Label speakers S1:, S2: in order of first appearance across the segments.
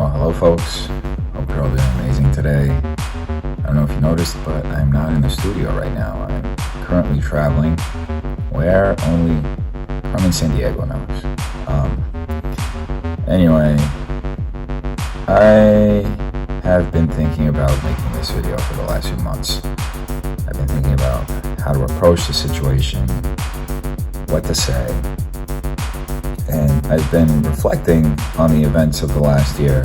S1: Well, hello folks. Hope you're all doing amazing today. I don't know if you noticed, but I'm not in the studio right now. I'm currently traveling where only Carmen Sandiego knows. Anyway, I have been thinking about making this video for the last few months. I've been thinking about how to approach the situation, what to say, and I've been reflecting on the events of the last year.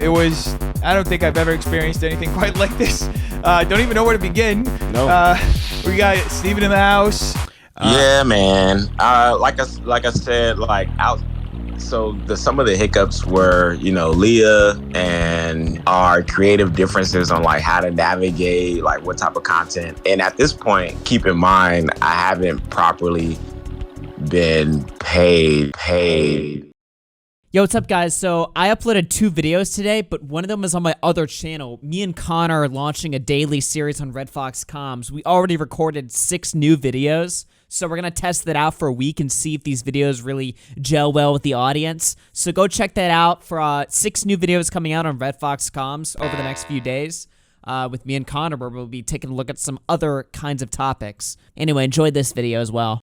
S2: I don't think I've ever experienced anything quite like this. Don't even know where to begin.
S3: No.
S2: We got Steven in the house.
S3: Yeah, man. Like I said, some of the hiccups were, Leah and our creative differences on like how to navigate, like what type of content. And at this point, keep in mind, I haven't properly been paid.
S4: Yo, what's up, guys? So I uploaded 2 videos today, but one of them is on my other channel. Me and Connor are launching a daily series on Red Fox Comms. We already recorded 6 new videos, so we're going to test that out for a week and see if these videos really gel well with the audience. So go check that out for 6 new videos coming out on Red Fox Comms over the next few days with me and Connor, where we'll be taking a look at some other kinds of topics. Anyway, enjoy this video as well.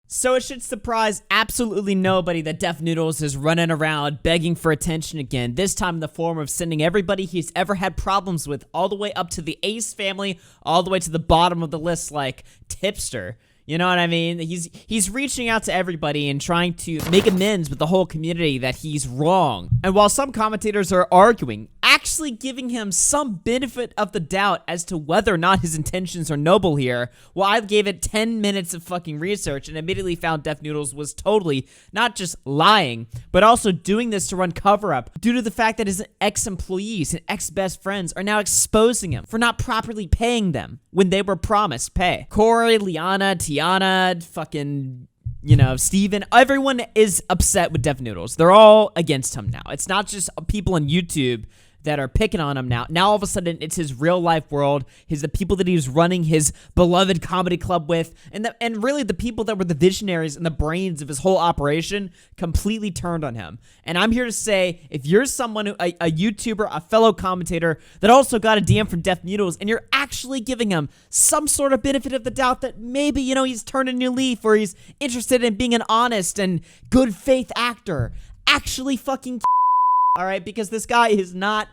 S4: So it should surprise absolutely nobody that Def Noodles is running around begging for attention again, this time in the form of sending everybody he's ever had problems with all the way up to the Ace family, all the way to the bottom of the list like Tipster. You know what I mean? He's reaching out to everybody and trying to make amends with the whole community that he's wrong. And while some commentators are arguing, actually giving him some benefit of the doubt as to whether or not his intentions are noble here, well, I gave it 10 minutes of fucking research and immediately found Def Noodles was totally not just lying, but also doing this to run cover-up due to the fact that his ex-employees and ex-best friends are now exposing him for not properly paying them when they were promised pay. Corey, Liana, Tiana, fucking, Steven, everyone is upset with Def Noodles. They're all against him now. It's not just people on YouTube that are picking on him now. Now all of a sudden it's his real life world, the people that he was running his beloved comedy club with, and really the people that were the visionaries and the brains of his whole operation completely turned on him. And I'm here to say, if you're someone, a YouTuber, a fellow commentator that also got a DM from Def Noodles, and you're actually giving him some sort of benefit of the doubt that maybe, he's turned a new leaf or he's interested in being an honest and good faith actor, actually fucking all right, because this guy is not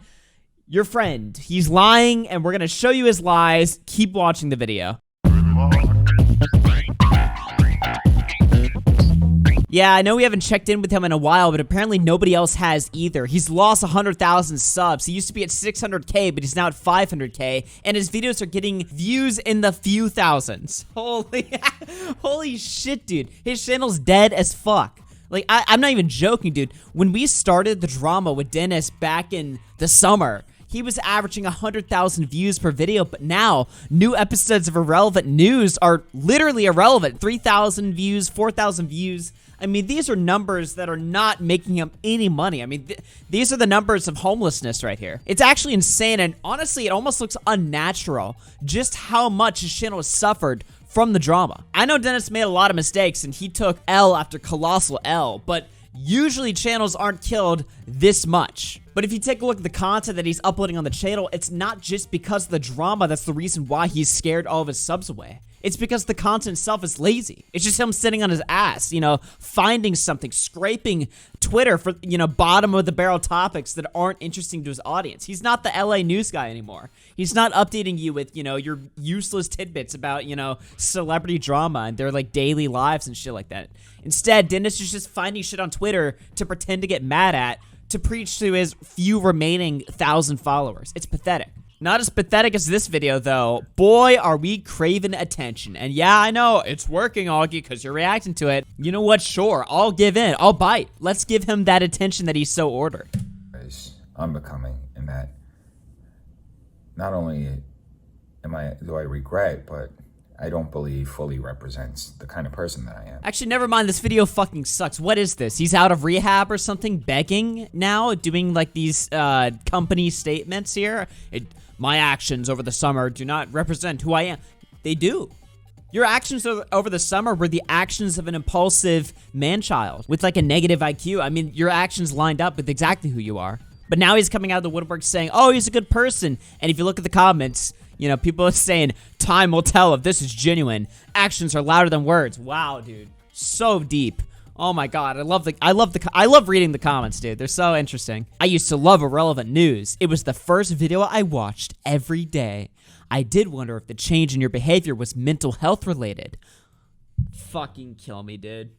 S4: your friend. He's lying, and we're going to show you his lies. Keep watching the video. Yeah, I know we haven't checked in with him in a while, but apparently nobody else has either. He's lost 100,000 subs. He used to be at 600K, but he's now at 500K, and his videos are getting views in the few thousands. Holy shit, dude. His channel's dead as fuck. Like, I'm not even joking, dude. When we started the drama with Dennis back in the summer, he was averaging 100,000 views per video, but now new episodes of Irrelevant News are literally irrelevant. 3,000 views, 4,000 views. I mean, these are numbers that are not making him any money. I mean, these are the numbers of homelessness right here. It's actually insane, and honestly, it almost looks unnatural just how much his channel has suffered from the drama. I know Dennis made a lot of mistakes and he took L after colossal L, but usually channels aren't killed this much. But if you take a look at the content that he's uploading on the channel, it's not just because of the drama that's the reason why he's scared all of his subs away. It's because the content itself is lazy. It's just him sitting on his ass, finding something, scraping Twitter for, bottom of the barrel topics that aren't interesting to his audience. He's not the LA news guy anymore. He's not updating you with, your useless tidbits about, celebrity drama and their, daily lives and shit like that. Instead, Dennis is just finding shit on Twitter to pretend to get mad at, to preach to his few remaining 1,000 followers. It's pathetic. Not as pathetic as this video, though. Boy, are we craving attention. And yeah, I know, it's working, Augie, because you're reacting to it. You know what? Sure, I'll give in. I'll bite. Let's give him that attention that he's so ordered.
S1: Is unbecoming in that not only do I regret, but I don't believe fully represents the kind of person that I am.
S4: Actually, never mind. This video fucking sucks. What is this? He's out of rehab or something, begging now, doing these company statements here. My actions over the summer do not represent who I am. They do. Your actions over the summer were the actions of an impulsive man-child with a negative IQ. I mean, your actions lined up with exactly who you are. But now he's coming out of the woodwork saying, oh, he's a good person. And if you look at the comments, people are saying, time will tell if this is genuine. Actions are louder than words. Wow, dude. So deep. Oh my God, I love reading the comments, dude. They're so interesting. I used to love irrelevant news. It was the first video I watched every day. I did wonder if the change in your behavior was mental health related. Fucking kill me, dude.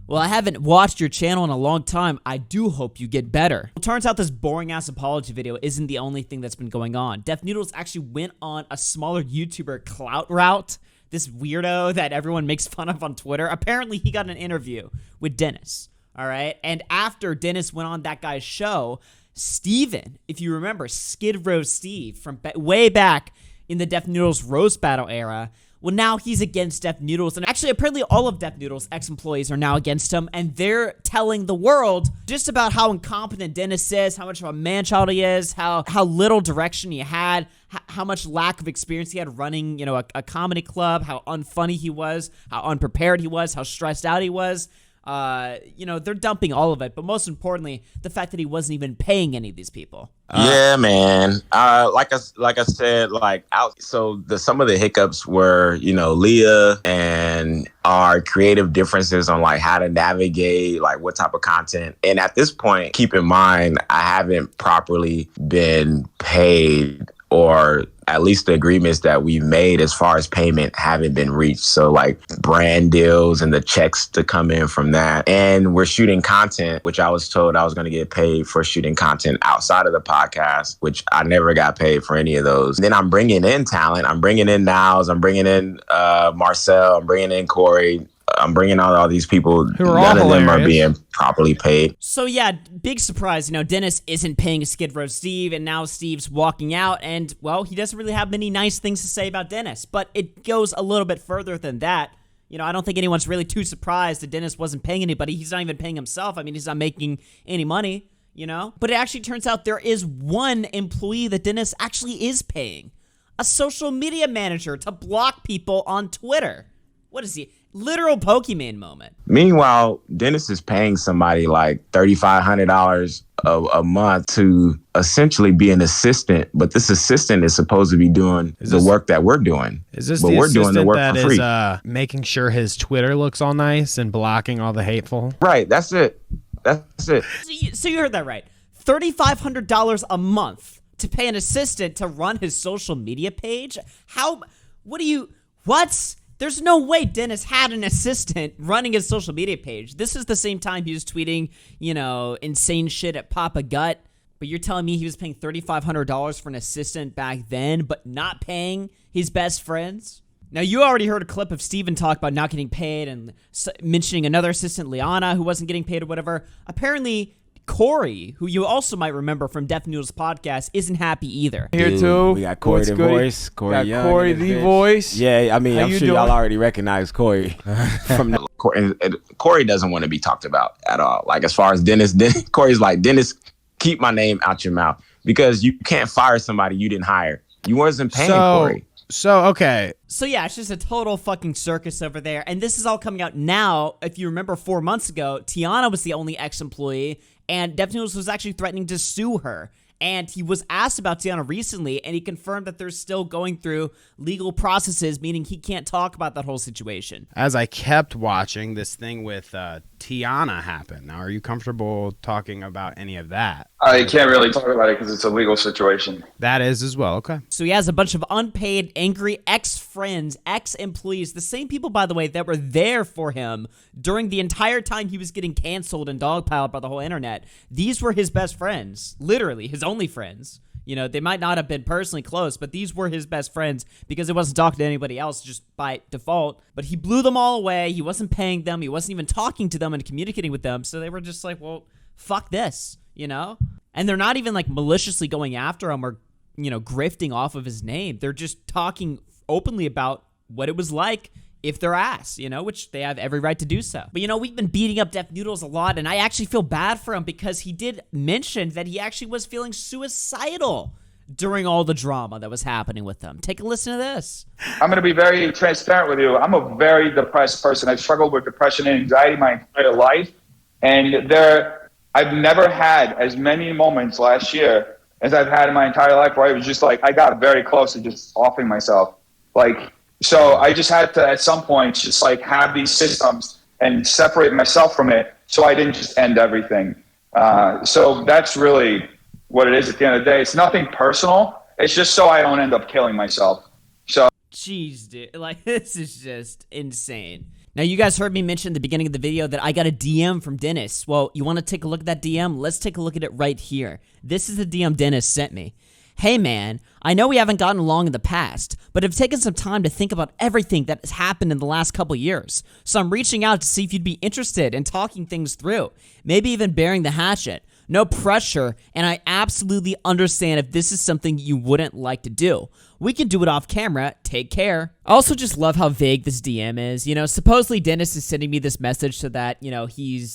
S4: Well, I haven't watched your channel in a long time. I do hope you get better. Well, turns out this boring ass apology video isn't the only thing that's been going on. Def Noodles actually went on a smaller YouTuber clout route. This weirdo that everyone makes fun of on Twitter. Apparently, he got an interview with Dennis, all right? And after Dennis went on that guy's show, Steven, if you remember, Skid Row Steve from way back in the Def Noodles roast battle era, well, now he's against Def Noodles. And actually, apparently all of Def Noodles' ex-employees are now against him, and they're telling the world just about how incompetent Dennis is, how much of a man-child he is, how little direction he had, how much lack of experience he had running, a comedy club, how unfunny he was, how unprepared he was, how stressed out he was. They're dumping all of it, but most importantly, the fact that he wasn't even paying any of these people.
S3: Yeah, man. Like I said, some of the hiccups were, Leah and our creative differences on like how to navigate, like what type of content. And at this point, keep in mind, I haven't properly been paid, or at least the agreements that we've made as far as payment haven't been reached. So like brand deals and the checks to come in from that. And we're shooting content, which I was told I was going to get paid for shooting content outside of the podcast, which I never got paid for any of those. Then I'm bringing in talent. I'm bringing in Niles. I'm bringing in Marcel. I'm bringing in Corey. I'm bringing out all these people. None of them are being properly paid.
S4: So yeah, big surprise. Dennis isn't paying Skid Row Steve, and now Steve's walking out, and well, he doesn't really have many nice things to say about Dennis. But it goes a little bit further than that. I don't think anyone's really too surprised that Dennis wasn't paying anybody. He's not even paying himself. I mean, he's not making any money. But it actually turns out there is one employee that Dennis actually is paying, a social media manager to block people on Twitter. What is he? Literal Pokemon moment.
S3: Meanwhile, Dennis is paying somebody like $3,500 a month to essentially be an assistant, but this assistant is supposed to be doing the work that we're doing.
S5: Is this
S3: but
S5: the
S3: we're doing the
S5: assistant
S3: work
S5: that
S3: for free?
S5: is making sure his Twitter looks all nice and blocking all the hateful?
S3: Right, that's it. That's it.
S4: So you heard that right. $3,500 a month to pay an assistant to run his social media page? What? There's no way Dennis had an assistant running his social media page. This is the same time he was tweeting, insane shit at Papa Gut. But you're telling me he was paying $3,500 for an assistant back then, but not paying his best friends? Now, you already heard a clip of Steven talk about not getting paid and mentioning another assistant, Liana, who wasn't getting paid or whatever. Apparently, Corey, who you also might remember from Def Noodles podcast, isn't happy either.
S2: Here too.
S6: We got Corey the voice. Corey Young.
S2: Corey the voice.
S6: Yeah, I mean,
S2: How
S6: I'm
S2: you
S6: sure
S2: doing?
S6: y'all already recognize Corey from the.
S3: Corey doesn't want to be talked about at all. Like as far as Dennis, Corey's like, Dennis, keep my name out your mouth, because you can't fire somebody you didn't hire. You wasn't paying Corey.
S5: Okay.
S4: So yeah, it's just a total fucking circus over there. And this is all coming out now. If you remember 4 months ago, Tiana was the only ex-employee, and Def Noodles was actually threatening to sue her. And he was asked about Tiana recently, and he confirmed that they're still going through legal processes, meaning he can't talk about that whole situation.
S5: As I kept watching, this thing with Tiana happen. Now, are you comfortable talking about any of that?
S7: I can't really talk about it because it's a legal situation.
S5: That is as well. Okay.
S4: So he has a bunch of unpaid, angry ex-friends, ex-employees, the same people, by the way, that were there for him during the entire time he was getting canceled and dogpiled by the whole internet. These were his best friends, literally his only friends. They might not have been personally close, but these were his best friends because he wasn't talking to anybody else just by default. But he blew them all away. He wasn't paying them. He wasn't even talking to them and communicating with them. So they were just like, well, fuck this, And they're not even like maliciously going after him or, grifting off of his name. They're just talking openly about what it was like if they're asked, which they have every right to do so. But, we've been beating up Def Noodles a lot, and I actually feel bad for him because he did mention that he actually was feeling suicidal during all the drama that was happening with them. Take a listen to this.
S7: I'm going to be very transparent with you. I'm a very depressed person. I've struggled with depression and anxiety my entire life. And there I've never had as many moments last year as I've had in my entire life where I was just like, I got very close to just offing myself. Like, so I just had to, at some point, just like have these systems and separate myself from it so I didn't just end everything. So that's really what it is at the end of the day. It's nothing personal. It's just so I don't end up killing myself. So,
S4: Jeez, dude. Like, this is just insane. Now, you guys heard me mention at the beginning of the video that I got a DM from Dennis. Well, you want to take a look at that DM? Let's take a look at it right here. This is the DM Dennis sent me. Hey man, I know we haven't gotten along in the past, but have taken some time to think about everything that has happened in the last couple years. So I'm reaching out to see if you'd be interested in talking things through, maybe even bearing the hatchet. No pressure, and I absolutely understand if this is something you wouldn't like to do. We can do it off camera. Take care. I also just love how vague this DM is. You know, supposedly Dennis is sending me this message so that, you know, he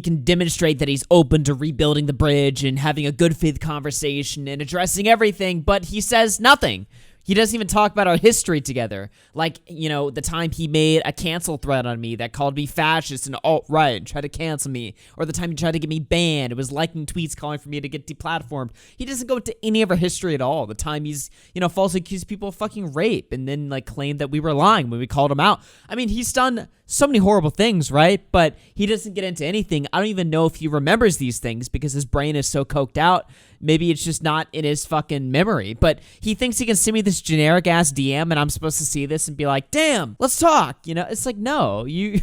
S4: can demonstrate that he's open to rebuilding the bridge and having a good faith conversation and addressing everything, but he says nothing. He doesn't even talk about our history together. Like, you know, the time he made a cancel threat on me that called me fascist and alt-right and tried to cancel me. Or the time he tried to get me banned. It was liking tweets calling for me to get deplatformed. He doesn't go into any of our history at all. The time he's, you know, falsely accused people of fucking rape and then, like, claimed that we were lying when we called him out. I mean, he's done so many horrible things, right? But he doesn't get into anything. I don't even know if he remembers these things because his brain is so coked out. Maybe it's just not in his fucking memory. But he thinks he can send me this generic-ass DM and I'm supposed to see this and be like, damn, let's talk. You know, it's like, no, you...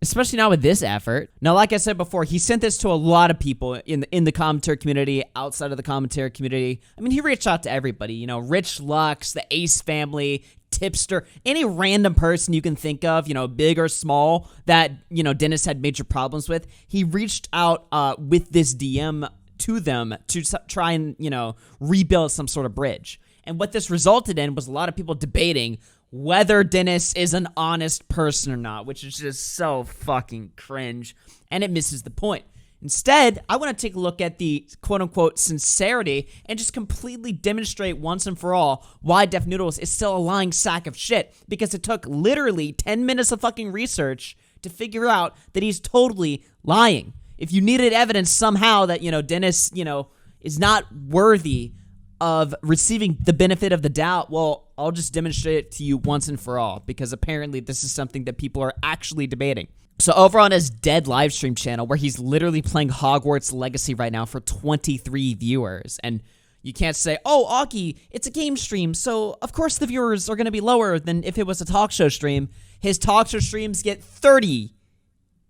S4: Especially not with this effort. Now, like I said before, he sent this to a lot of people in the commentary community, outside of the commentary community. I mean, he reached out to everybody. You know, Rich Lux, the Ace family, Tipster, any random person you can think of, you know, big or small, that, you know, Dennis had major problems with. He reached out with this DM to them to try and, you know, rebuild some sort of bridge. And what this resulted in was a lot of people debating whether Dennis is an honest person or not, which is just so fucking cringe, and it misses the point. Instead, I want to take a look at the quote-unquote sincerity and just completely demonstrate once and for all why Def Noodles is still a lying sack of shit, because it took literally 10 minutes of fucking research to figure out that he's totally lying. If you needed evidence somehow that, you know, Dennis, you know, is not worthy of receiving the benefit of the doubt, well, I'll just demonstrate it to you once and for all, because apparently this is something that people are actually debating. So over on his dead livestream channel, where he's literally playing Hogwarts Legacy right now for 23 viewers, and you can't say, oh, Aki, it's a game stream, so of course the viewers are going to be lower than if it was a talk show stream. His talk show streams get 30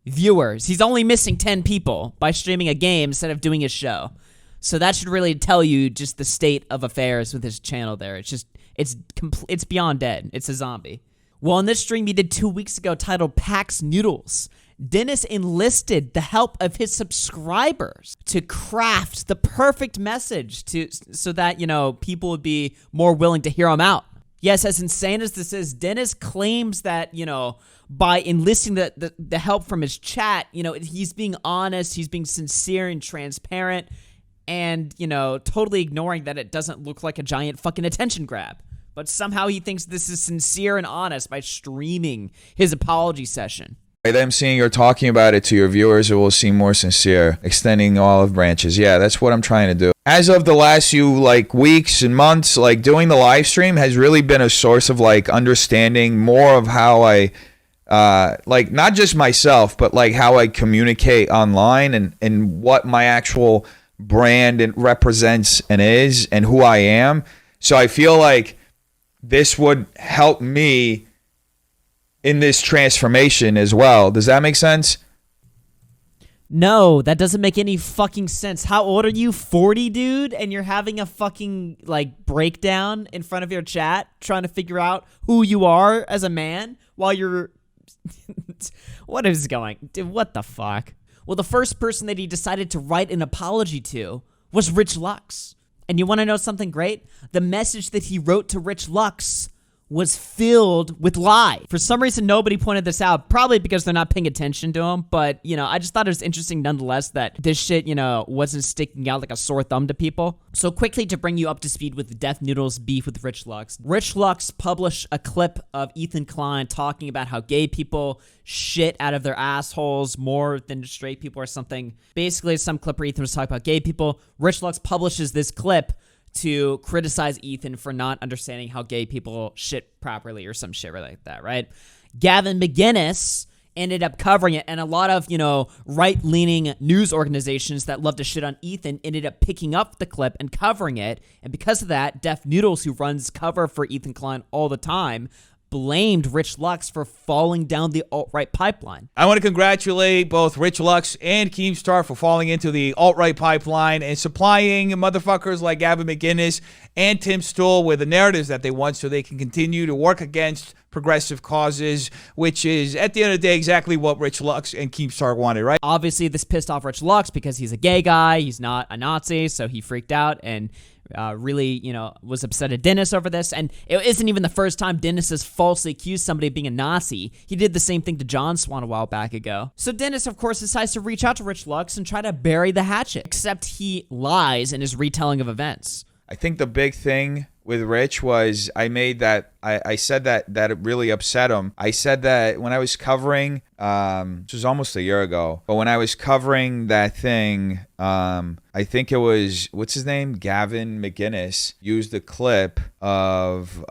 S4: viewers. He's only missing 10 people by streaming a game instead of doing his show. So that should really tell you just the state of affairs with his channel there. It's just, it's beyond dead. It's a zombie. Well, in this stream he did 2 weeks ago titled PAX Noodles, Dennis enlisted the help of his subscribers to craft the perfect message so that, you know, people would be more willing to hear him out. Yes, as insane as this is, Dennis claims that, you know, by enlisting the help from his chat, you know, he's being honest, he's being sincere and transparent, and, you know, totally ignoring that it doesn't look like a giant fucking attention grab. But somehow he thinks this is sincere and honest by streaming his apology session.
S1: By them seeing or talking about it to your viewers, it will seem more sincere, extending olive branches. Yeah, that's what I'm trying to do. As of the last few, like, weeks and months, like, doing the live stream has really been a source of, like, understanding more of how I, like, not just myself, but, like, how I communicate online and what my actual brand and represents and is and who I am. So I feel like this would help me in this transformation as well. Does that make sense?
S4: No, that doesn't make any fucking sense. How old are you? 40, dude? And you're having a fucking, like, breakdown in front of your chat, trying to figure out who you are as a man while you're... What is going... Dude, what the fuck? Well, the first person that he decided to write an apology to was Rich Lux. And you want to know something great? The message that he wrote to Rich Lux was filled with lie. For some reason, nobody pointed this out, probably because they're not paying attention to him. But, I just thought it was interesting nonetheless that this shit, wasn't sticking out like a sore thumb to people. So quickly to bring you up to speed with the Death Noodles beef with Rich Lux. Rich Lux published a clip of Ethan Klein talking about how gay people shit out of their assholes more than straight people or something. Basically, some clip where Ethan was talking about gay people. Rich Lux publishes this clip to criticize Ethan for not understanding how gay people shit properly or some shit like that, right? Gavin McInnes ended up covering it, and a lot of, right-leaning news organizations that love to shit on Ethan ended up picking up the clip and covering it, and because of that, Death Noodles, who runs cover for Ethan Klein all the time, blamed Rich Lux for falling down the alt-right pipeline.
S2: I want to congratulate both Rich Lux and Keemstar for falling into the alt-right pipeline and supplying motherfuckers like Gavin McInnes and Tim Stool with the narratives that they want so they can continue to work against progressive causes, which is, at the end of the day, exactly what Rich Lux and Keemstar wanted, right?
S4: Obviously, this pissed off Rich Lux because he's a gay guy. He's not a Nazi, so he freaked out and really, was upset at Dennis over this. And it isn't even the first time Dennis has falsely accused somebody of being a Nazi. He did the same thing to John Swan a while back ago. So Dennis, of course, decides to reach out to Rich Lux and try to bury the hatchet, except he lies in his retelling of events.
S1: I think the big thing with Rich was I said that it really upset him. I said that when I was covering, which was almost a year ago, but when I was covering that thing, I think it was, what's his name? Gavin McInnes used the clip of,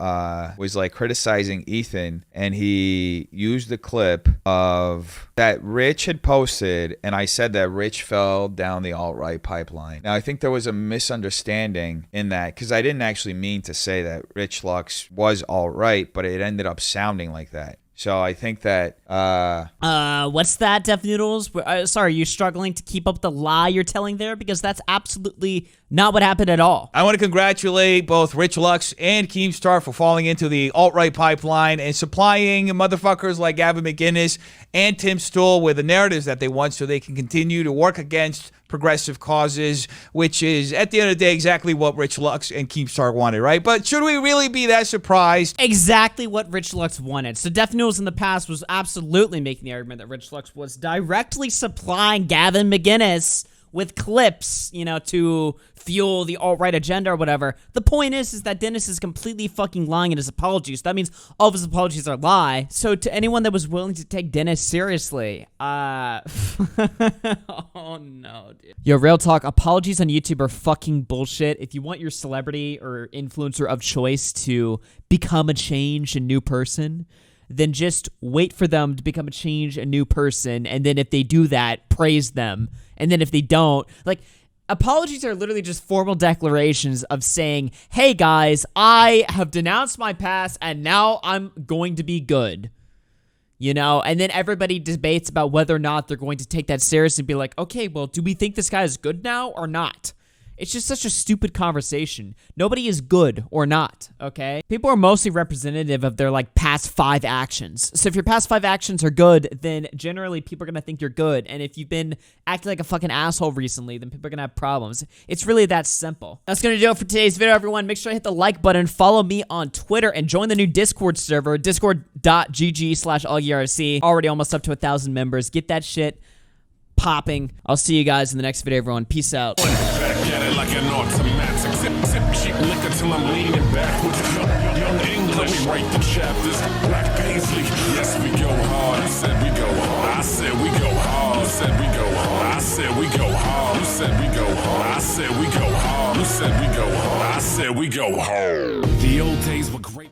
S1: was like criticizing Ethan, and he used the clip of that Rich had posted, and I said that Rich fell down the alt-right pipeline. Now, I think there was a misunderstanding in that, because I didn't actually mean to say that Rich Lux was alt-right, but it ended up sounding like that. So I think that,
S4: what's that, Death Noodles? Sorry, you're struggling to keep up the lie you're telling there? Because that's absolutely not what happened at all.
S2: I want to congratulate both Rich Lux and Keemstar for falling into the alt-right pipeline and supplying motherfuckers like Gavin McInnes and Tim Stool with the narratives that they want so they can continue to work against progressive causes, which is, at the end of the day, exactly what Rich Lux and Keemstar wanted, right? But should we really be that surprised?
S4: Exactly what Rich Lux wanted. So Death Noodles in the past was absolutely making the argument that Rich Lux was directly supplying Gavin McInnes with clips, to fuel the alt-right agenda or whatever. The point is that Dennis is completely fucking lying in his apologies. That means all of his apologies are a lie. So to anyone that was willing to take Dennis seriously, oh no, dude. Yo, real talk, apologies on YouTube are fucking bullshit. If you want your celebrity or influencer of choice to become a new person, then just wait for them to become a new person, and then if they do that, praise them. And then if they don't, apologies are literally just formal declarations of saying, hey guys, I have denounced my past and now I'm going to be good. And then everybody debates about whether or not they're going to take that seriously and be like, okay, well, do we think this guy is good now or not? It's just such a stupid conversation. Nobody is good or not, okay? People are mostly representative of their, past 5 actions. So if your past 5 actions are good, then generally people are going to think you're good. And if you've been acting like a fucking asshole recently, then people are going to have problems. It's really that simple. That's going to do it for today's video, everyone. Make sure to hit the like button, follow me on Twitter, and join the new Discord server, discord.gg/allyrc. Already almost up to 1,000 members. Get that shit popping. I'll see you guys in the next video, everyone. Peace out.
S8: Like an automatic sip cheap liquor till I'm leaning back with young English. Let me write the chapters. Black Paisley. Yes, we go hard. You said we go hard. I said we go hard. You said we go hard. I said we go hard. You said we go hard. I said we go hard. You said we go hard. I said we go hard. The old days were great.